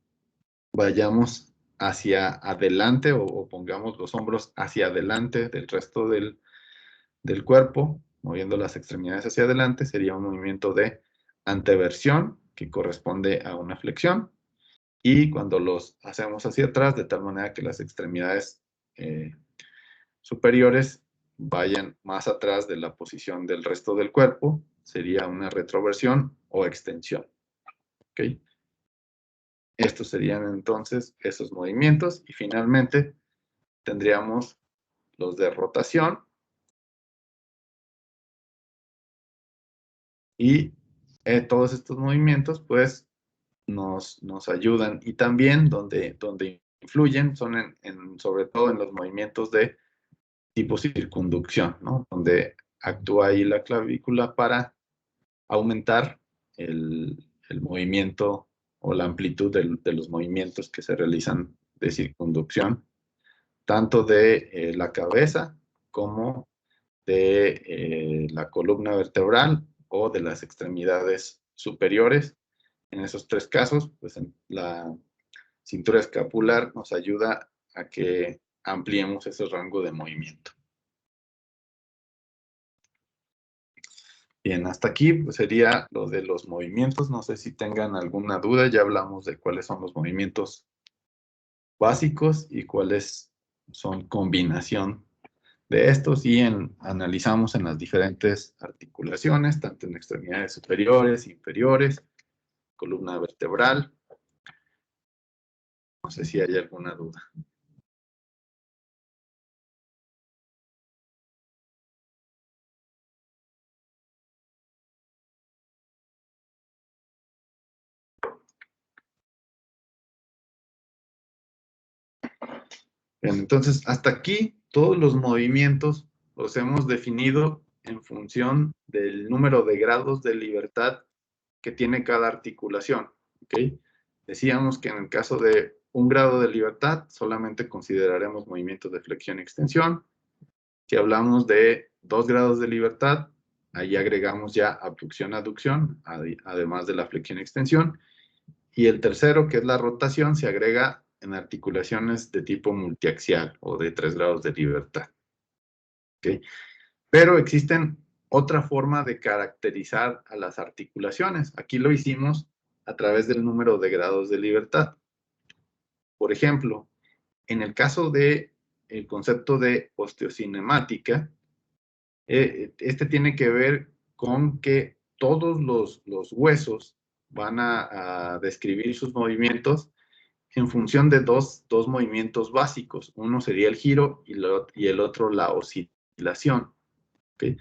vayamos hacia adelante o pongamos los hombros hacia adelante del resto del cuerpo, moviendo las extremidades hacia adelante, sería un movimiento de anteversión, que corresponde a una flexión. Y cuando los hacemos hacia atrás, de tal manera que las extremidades superiores vayan más atrás de la posición del resto del cuerpo, sería una retroversión o extensión. ¿Okay? Estos serían entonces esos movimientos. Y finalmente tendríamos los de rotación. Y todos estos movimientos, pues, nos ayudan. Y también donde influyen son sobre todo en los movimientos de tipo circunducción, ¿no? Donde actúa ahí la clavícula para aumentar el movimiento o la amplitud de los movimientos que se realizan de circunducción, tanto de la cabeza como de la columna vertebral o de las extremidades superiores. En esos tres casos, pues la cintura escapular nos ayuda a que ampliemos ese rango de movimiento. Bien, hasta aquí pues, sería lo de los movimientos. No sé si tengan alguna duda. Ya hablamos de cuáles son los movimientos básicos y cuáles son combinación de estos y analizamos en las diferentes articulaciones, tanto en extremidades superiores, inferiores, columna vertebral. No sé si hay alguna duda. Bien, entonces, hasta aquí todos los movimientos los hemos definido en función del número de grados de libertad que tiene cada articulación. ¿Okay? Decíamos que en el caso de 1 grado de libertad, solamente consideraremos movimientos de flexión y extensión. Si hablamos de 2 grados de libertad, ahí agregamos ya abducción, aducción, además de la flexión y extensión. Y el tercero, que es la rotación, se agrega en articulaciones de tipo multiaxial o de 3 grados de libertad. ¿Okay? Pero existen otra forma de caracterizar a las articulaciones. Aquí lo hicimos a través del número de grados de libertad. Por ejemplo, en el caso del concepto de osteocinemática, este tiene que ver con que todos los huesos van a describir sus movimientos en función de dos movimientos básicos. Uno sería el giro y el otro la oscilación. ¿Okay?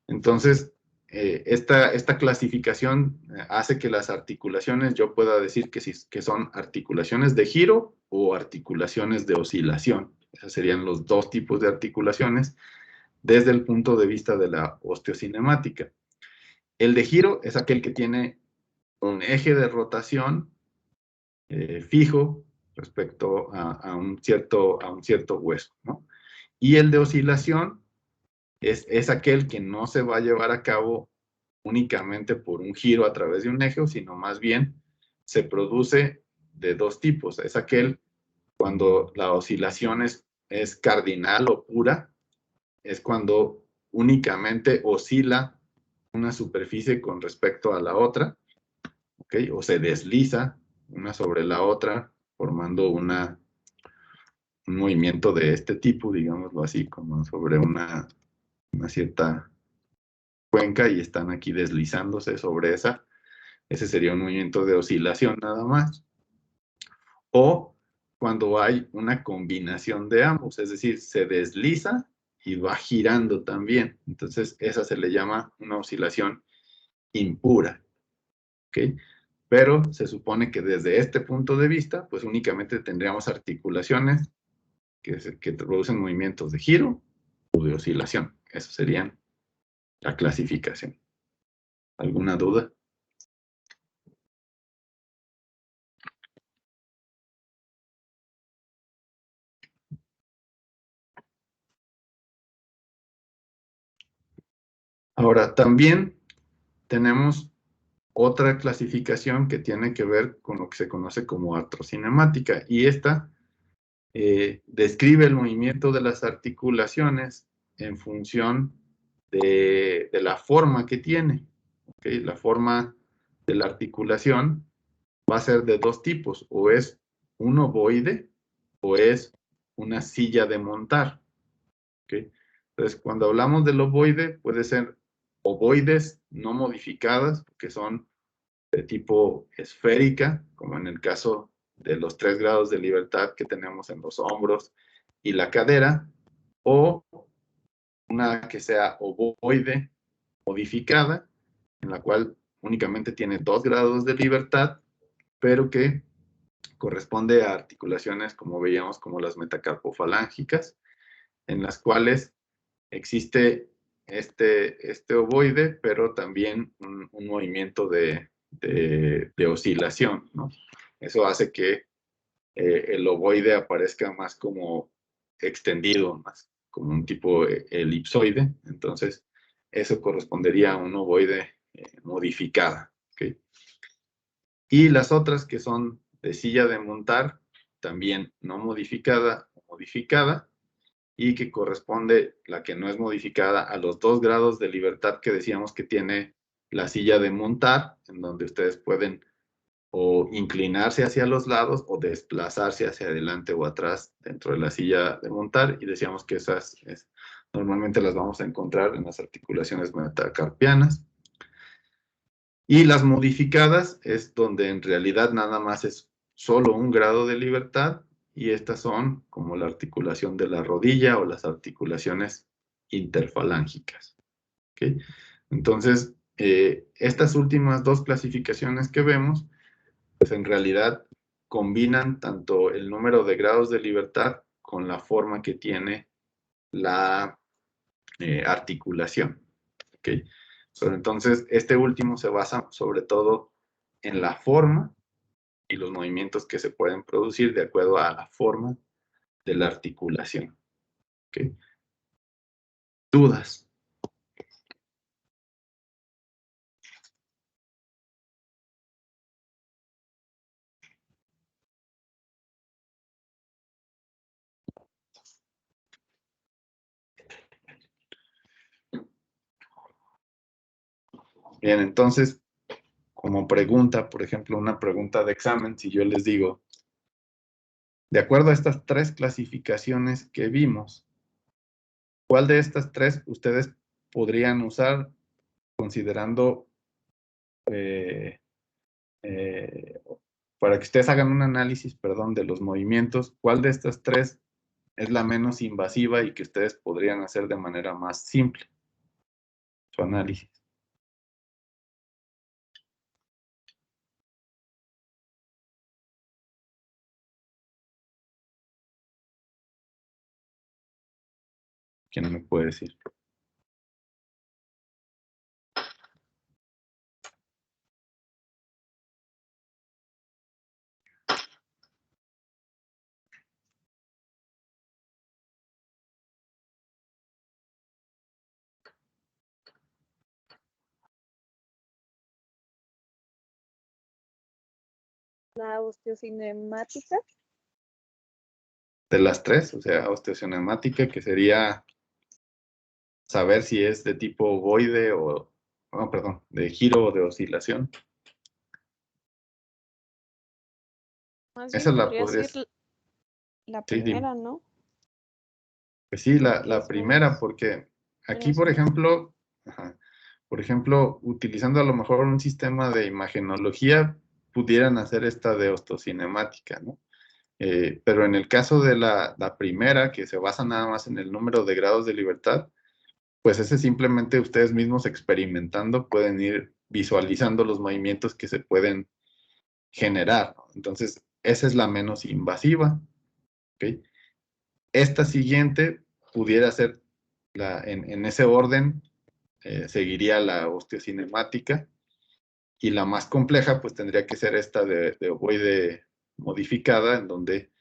Entonces, esta clasificación hace que las articulaciones, yo pueda decir que son articulaciones de giro o articulaciones de oscilación. Esos serían los dos tipos de articulaciones desde el punto de vista de la osteocinemática. El de giro es aquel que tiene un eje de rotación fijo respecto a un cierto hueso, ¿no? Y el de oscilación es aquel que no se va a llevar a cabo únicamente por un giro a través de un eje, sino más bien se produce de dos tipos. Es aquel cuando la oscilación es cardinal o pura, es cuando únicamente oscila una superficie con respecto a la otra, ¿okay? O se desliza una sobre la otra, formando un movimiento de este tipo, digámoslo así, como sobre una cierta cuenca y están aquí deslizándose sobre esa. Ese sería un movimiento de oscilación nada más. O cuando hay una combinación de ambos, es decir, se desliza y va girando también. Entonces, esa se le llama una oscilación impura. ¿Okay? Pero se supone que desde este punto de vista, pues únicamente tendríamos articulaciones que producen movimientos de giro o de oscilación. Eso serían la clasificación. ¿Alguna duda? Ahora, también tenemos otra clasificación que tiene que ver con lo que se conoce como artrocinemática, y esta describe el movimiento de las articulaciones en función de la forma que tiene. ¿Okay? La forma de la articulación va a ser de dos tipos, o es un ovoide o es una silla de montar. ¿Okay? Entonces, cuando hablamos del ovoide, puede ser ovoides no modificadas, que son de tipo esférica, como en el caso de los 3 grados de libertad que tenemos en los hombros y la cadera, o una que sea ovoide modificada, en la cual únicamente tiene 2 grados de libertad, pero que corresponde a articulaciones, como veíamos, como las metacarpofalángicas, en las cuales existe este ovoide, pero también un movimiento de oscilación, ¿no? Eso hace que el ovoide aparezca más como extendido, más como un tipo elipsoide. Entonces, eso correspondería a un ovoide modificada. ¿Okay? Y las otras que son de silla de montar, también no modificada o modificada, y que corresponde, la que no es modificada, a los 2 grados de libertad que decíamos que tiene la silla de montar, en donde ustedes pueden o inclinarse hacia los lados o desplazarse hacia adelante o atrás dentro de la silla de montar, y decíamos que esas normalmente las vamos a encontrar en las articulaciones metacarpianas. Y las modificadas es donde en realidad nada más es solo un grado de libertad, y estas son como la articulación de la rodilla o las articulaciones interfalángicas. ¿Okay? Entonces, estas últimas dos clasificaciones que vemos, pues en realidad combinan tanto el número de grados de libertad con la forma que tiene la articulación. ¿Okay? Pero entonces, este último se basa sobre todo en la forma y los movimientos que se pueden producir de acuerdo a la forma de la articulación. ¿Okay? ¿Dudas? Bien, entonces, como pregunta, por ejemplo, una pregunta de examen, si yo les digo, de acuerdo a estas 3 clasificaciones que vimos, ¿cuál de estas 3 ustedes podrían usar considerando para que ustedes hagan un análisis, perdón, de los movimientos? ¿Cuál de estas 3 es la menos invasiva y que ustedes podrían hacer de manera más simple su análisis? ¿Quién me puede decir? La osteocinemática. De las 3, o sea, osteocinemática, que sería saber si es de tipo ovoide o, no, perdón, de giro o de oscilación. Más Esa bien la podría podrías. ser la Sí, dime. primera, ¿no? Pues sí, Porque la es primera, menos, porque aquí, menos por invasiva. ejemplo, utilizando a lo mejor un sistema de imagenología, pudieran hacer esta de osteocinemática, ¿no? Pero en el caso de la primera, que se basa nada más en el número de grados de libertad, pues ese simplemente ustedes mismos experimentando pueden ir visualizando los movimientos que se pueden generar, ¿no? Entonces, esa es la menos invasiva. ¿Okay? Esta siguiente pudiera ser, en ese orden, seguiría la osteocinemática, y la más compleja pues tendría que ser esta de ovoide modificada, en donde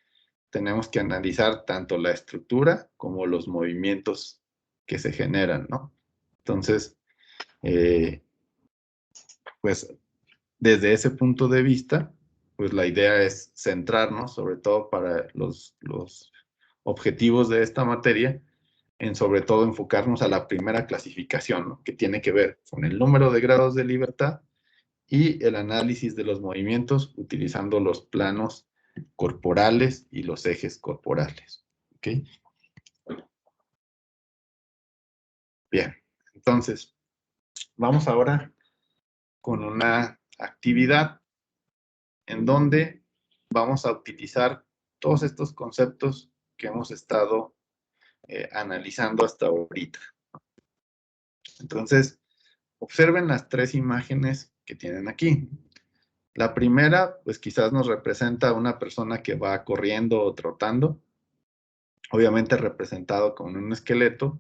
tenemos que analizar tanto la estructura como los movimientos que se generan, ¿no? Entonces, pues desde ese punto de vista, pues la idea es centrarnos, sobre todo para los objetivos de esta materia, en sobre todo enfocarnos a la primera clasificación, ¿no? Que tiene que ver con el número de grados de libertad y el análisis de los movimientos utilizando los planos corporales y los ejes corporales. ¿Ok? Bien, entonces, vamos ahora con una actividad en donde vamos a utilizar todos estos conceptos que hemos estado analizando hasta ahorita. Entonces, observen las tres imágenes que tienen aquí. La primera, pues quizás nos representa a una persona que va corriendo o trotando, obviamente representado con un esqueleto,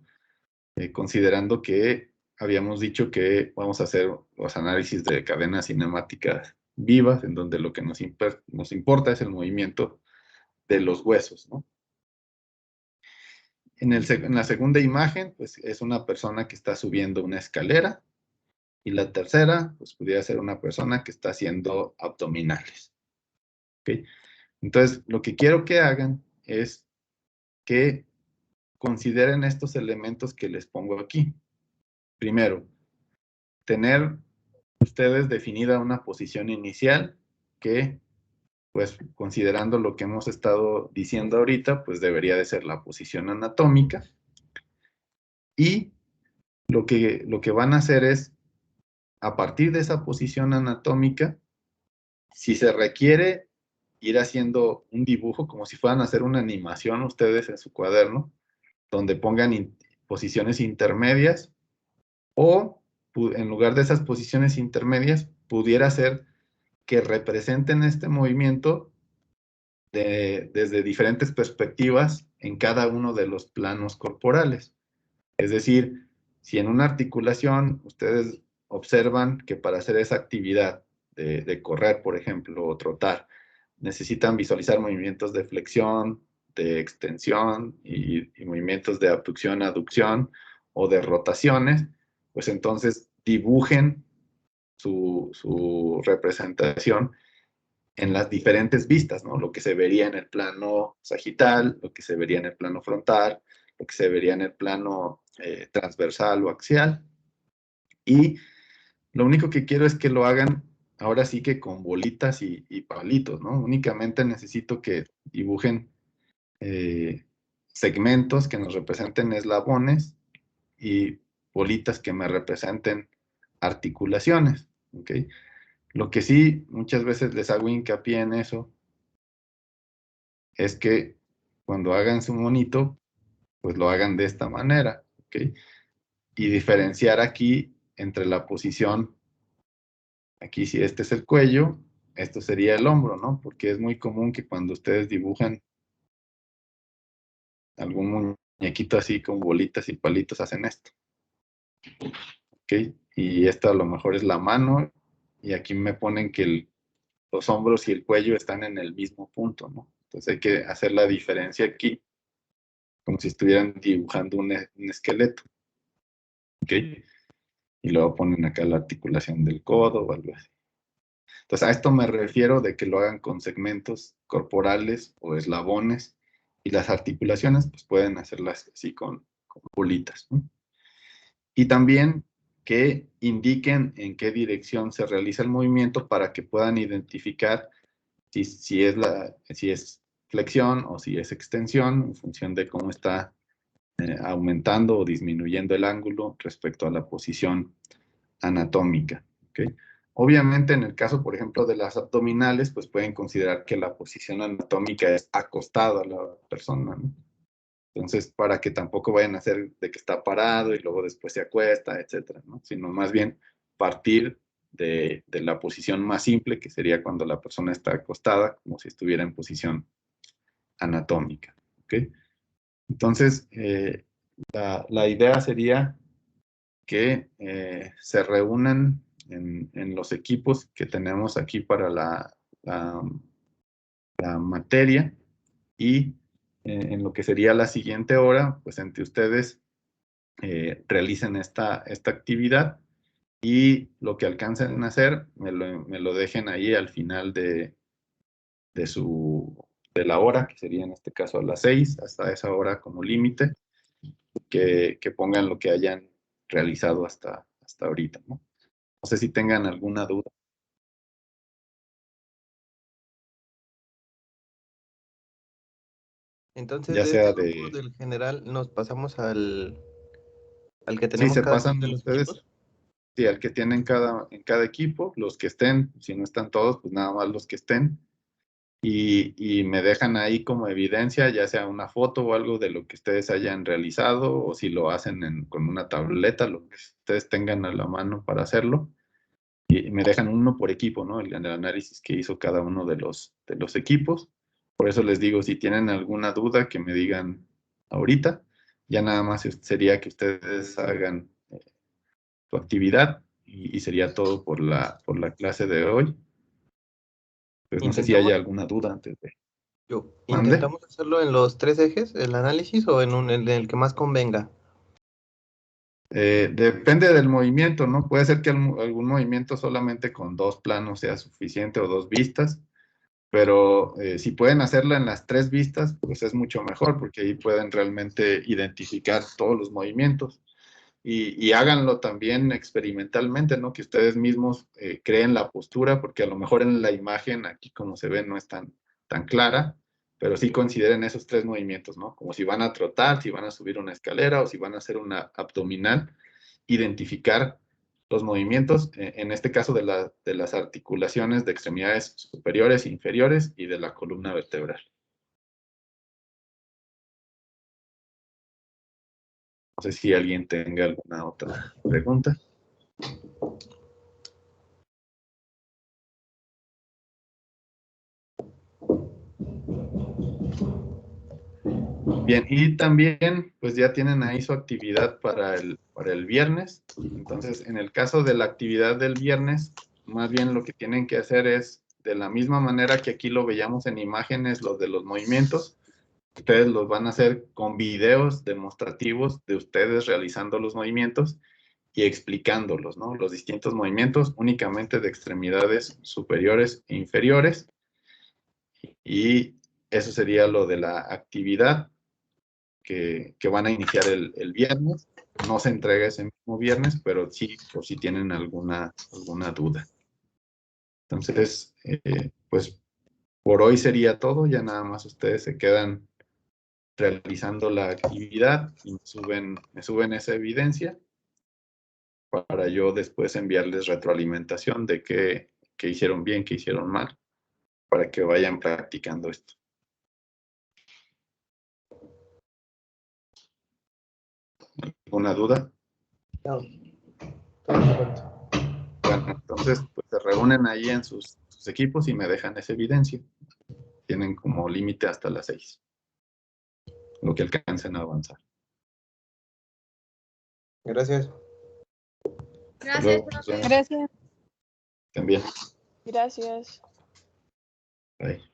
considerando que habíamos dicho que vamos a hacer los análisis de cadenas cinemáticas vivas, en donde lo que nos importa es el movimiento de los huesos, ¿no? En la segunda imagen, pues es una persona que está subiendo una escalera, y la tercera, pues pudiera ser una persona que está haciendo abdominales. ¿Okay? Entonces, lo que quiero que hagan es que consideren estos elementos que les pongo aquí. Primero, tener ustedes definida una posición inicial que, pues, considerando lo que hemos estado diciendo ahorita, pues debería de ser la posición anatómica. Y lo que van a hacer es, a partir de esa posición anatómica, si se requiere ir haciendo un dibujo, como si fueran a hacer una animación ustedes en su cuaderno, donde pongan posiciones intermedias, o en lugar de esas posiciones intermedias, pudiera ser que representen este movimiento desde diferentes perspectivas en cada uno de los planos corporales. Es decir, si en una articulación ustedes observan que para hacer esa actividad de correr, por ejemplo, o trotar, necesitan visualizar movimientos de flexión, de extensión y movimientos de abducción, aducción o de rotaciones, pues entonces dibujen su representación en las diferentes vistas, ¿no? Lo que se vería en el plano sagital, lo que se vería en el plano frontal, lo que se vería en el plano transversal o axial. Y lo único que quiero es que lo hagan ahora sí que con bolitas y palitos, ¿no? Únicamente necesito que dibujen segmentos que nos representen eslabones y bolitas que me representen articulaciones, ¿ok? Lo que sí, muchas veces les hago hincapié en eso, es que cuando hagan su monito, pues lo hagan de esta manera, ¿ok? Y diferenciar aquí entre la posición, aquí si este es el cuello, esto sería el hombro, ¿no? Porque es muy común que cuando ustedes dibujan algún muñequito así con bolitas y palitos, hacen esto, ¿ok? Y esta a lo mejor es la mano, y aquí me ponen que los hombros y el cuello están en el mismo punto, ¿no? Entonces hay que hacer la diferencia aquí, como si estuvieran dibujando un esqueleto, ¿ok? Y luego ponen acá la articulación del codo o algo así. Entonces, a esto me refiero de que lo hagan con segmentos corporales o eslabones, y las articulaciones, pues pueden hacerlas así con bolitas, ¿no? Y también que indiquen en qué dirección se realiza el movimiento para que puedan identificar si es flexión o si es extensión, en función de cómo está aumentando o disminuyendo el ángulo respecto a la posición anatómica, ¿ok? Obviamente, en el caso, por ejemplo, de las abdominales, pues pueden considerar que la posición anatómica es acostada a la persona, ¿no? Entonces, para que tampoco vayan a hacer de que está parado y luego después se acuesta, etcétera, ¿no? Sino más bien partir de la posición más simple, que sería cuando la persona está acostada, como si estuviera en posición anatómica, ¿ok? Entonces, la idea sería que se reúnan en los equipos que tenemos aquí para la materia, y en lo que sería la siguiente hora, pues entre ustedes realicen esta actividad, y lo que alcancen a hacer me lo dejen ahí al final de la hora, que sería en este caso a las 6, hasta esa hora como límite. que pongan lo que hayan realizado hasta ahorita, ¿no? No sé si tengan alguna duda. Entonces, Ya de sea este grupo del general nos pasamos al que Sí, tenemos se cada pasan quien de los ustedes. equipos. Sí, al que tienen en cada equipo, los que estén, si no están todos, pues nada más los que estén. Y me dejan ahí como evidencia, ya sea una foto o algo de lo que ustedes hayan realizado, o si lo hacen con una tableta, lo que ustedes tengan a la mano para hacerlo. Y me dejan uno por equipo, ¿no? El análisis que hizo cada uno de los equipos. Por eso les digo, si tienen alguna duda, que me digan ahorita. Ya nada más sería que ustedes hagan su actividad y sería todo por la clase de hoy. Pues no sé si haya alguna duda antes de... ¿Mande? ¿Intentamos hacerlo en los 3 ejes, el análisis, o en el que más convenga? Depende del movimiento, ¿no? Puede ser que algún movimiento solamente con 2 planos sea suficiente o 2 vistas, pero si pueden hacerla en las 3 vistas, pues es mucho mejor, porque ahí pueden realmente identificar todos los movimientos. Y háganlo también experimentalmente, ¿no? Que ustedes mismos creen la postura, porque a lo mejor en la imagen, aquí como se ve, no es tan clara, pero sí consideren esos 3 movimientos, ¿no? Como si van a trotar, si van a subir una escalera o si van a hacer una abdominal, identificar los movimientos, en este caso de las articulaciones de extremidades superiores e inferiores y de la columna vertebral. No sé si alguien tenga alguna otra pregunta. Bien, y también pues ya tienen ahí su actividad para el viernes. Entonces, en el caso de la actividad del viernes, más bien lo que tienen que hacer es, de la misma manera que aquí lo veíamos en imágenes, los de los movimientos, ustedes los van a hacer con videos demostrativos de ustedes realizando los movimientos y explicándolos, ¿no? Los distintos movimientos únicamente de extremidades superiores e inferiores. Y eso sería lo de la actividad que van a iniciar el viernes. No se entrega ese mismo viernes, pero sí, por si tienen alguna duda. Entonces, pues por hoy sería todo. Ya nada más ustedes se quedan realizando la actividad y me suben esa evidencia para yo después enviarles retroalimentación de qué hicieron bien, qué hicieron mal, para que vayan practicando esto. ¿Alguna duda? No. Todo correcto. Bueno, entonces pues se reúnen ahí en sus equipos y me dejan esa evidencia. Tienen como límite hasta las 6, lo que alcancen a avanzar. Gracias. Gracias, Luego, profe. gracias. También. Gracias. Bye.